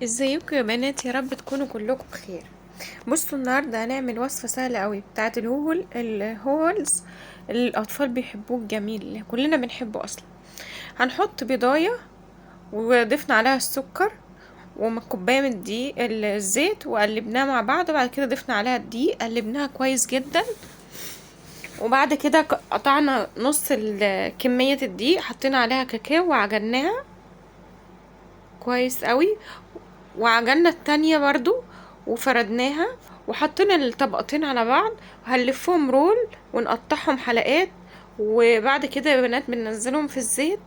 ازيكم يا بنات؟ يا رب تكونوا كلكم بخير. بصوا النهارده هنعمل وصفه سهله قوي بتاعه الهولز اللي الاطفال بيحبوه، الجميل اللي كلنا بنحبه اصلا. هنحط بيضايه وضفنا عليها السكر وكوبايه من الدقيق الزيت وقلبناه مع بعض، وبعد كده ضفنا عليها الدقيق قلبناها كويس جدا. وبعد كده قطعنا نص كميه الدقيق، حطينا عليها كاكاو وعجناها كويس قوي، وعجلنا التانية برضو وفردناها وحطينا الطبقتين على بعض، وهنلفهم رول ونقطعهم حلقات. وبعد كده يا بنات بننزلهم في الزيت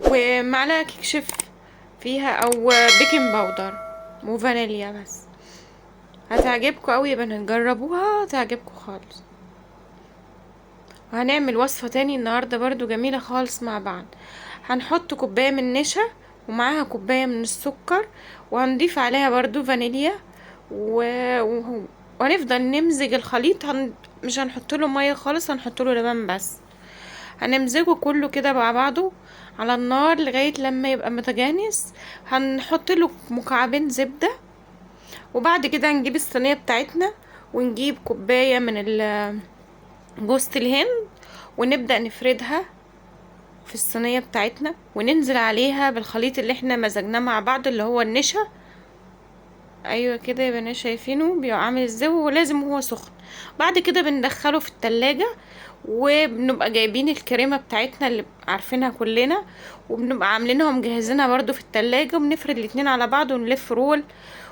ومعلقة كيك شيف فيها او بيكنج باودر وفانيليا بس. هتعجبكم قوي يا بنات، جربوها هتعجبكم خالص. وهنعمل وصفة تاني النهاردة برضو جميلة خالص مع بعض. هنحط كوباية من النشا ومعاها كوباية من السكر، وهنضيف عليها برضو فانيليا و... و... وهنفضل نمزج الخليط. مش هنحط له مية خالص، هنحط له لبن بس. هنمزجه كله كده مع بعضه على النار لغاية لما يبقى متجانس. هنحط له مكعبين زبدة، وبعد كده هنجيب الصينية بتاعتنا ونجيب كوباية من جوز الهند، ونبدأ نفردها في الصينية بتاعتنا وننزل عليها بالخليط اللي احنا مزجناه مع بعض اللي هو النشا. ايوه كده يا بنات، شايفينه بيبقى عامل ازاي، ولازم هو سخن. بعد كده بندخله في التلاجة، وبنبقى جايبين الكريمة بتاعتنا اللي عارفينها كلنا، وبنبقى عاملينها ومجهزينها برضو في التلاجة، وبنفرد الاتنين على بعض ونلف رول،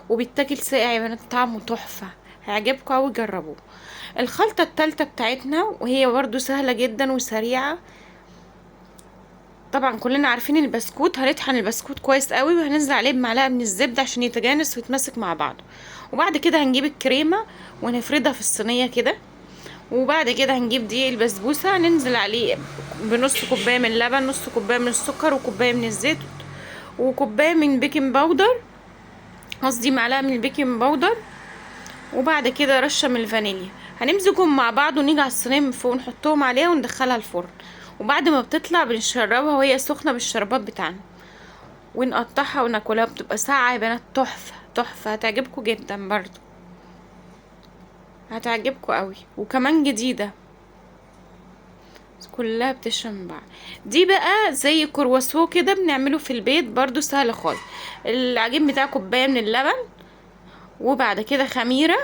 وبيتاكل ساقع يا بنات، طعمه تحفة. هيعجبكم اوي، جربوه. الخلطة التالتة بتاعتنا وهي برضو سهلة جدا وسريعة. طبعا كلنا عارفين البسكوت، هنطحن البسكوت كويس قوي وهننزل عليه بمعلقه من الزبده عشان يتجانس ويتمسك مع بعض. وبعد كده هنجيب الكريمه ونفردها في الصينيه كده. وبعد كده هنجيب دقيق البسبوسه ننزل عليه بنص كوبايه من اللبن، نص كوبايه من السكر، وكوبايه من الزيت، وكوبايه من بيكنج باودر، قصدي معلقه من البيكنج باودر. وبعد كده رشه من الفانيليا. هنمزجهم مع بعض ونيجي على الصينيه من فوق نحطهم عليها وندخلها الفرن. وبعد ما بتطلع بنشربها وهي سخنه بالشربات بتاعنا، ونقطعها وناكلها. بتبقى ساقعة يا بنات، تحفة تحفة، هتعجبكم جدا برضو، هتعجبكم قوي وكمان جديدة. كلها بتشرب من بعض. دي بقى زي كرواسو كده بنعمله في البيت، برضو سهل خالص. العجين بتاع كوباية من اللبن، وبعد كده خميرة،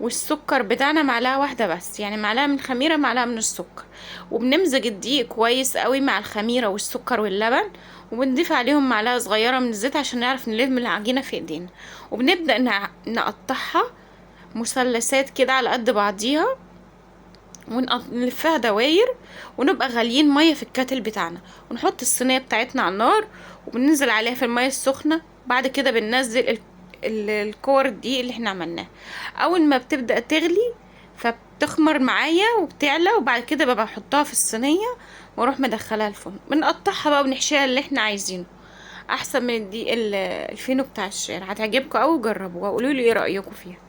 والسكر بتاعنا معلقة واحدة بس، يعني معلقة من الخميرة معلقة من السكر. وبنمزج الدقيق كويس قوي مع الخميرة والسكر واللبن، وبنضيف عليهم معلقة صغيرة من الزيت عشان نعرف نلم العجينة في ايدينا. وبنبدأ نقطعها مثلثات كده على قد بعضيها، ونلفها دواير، ونبقى غاليين مية في الكاتل بتاعنا، ونحط الصينية بتاعتنا على النار، وبننزل عليها في المية السخنة. بعد كده بننزل الكور دي اللي احنا عملناها. اول ما بتبدأ تغلي فبتخمر معايا وبتعلى، وبعد كده ببقى احطها في الصينية واروح مدخلها الفرن. بنقطعها بقى ونحشيها اللي احنا عايزينه، احسن من الفينو بتاع الشارع. هتعجبكم اوي، جربوها وقولوا لي ايه رأيكم فيها.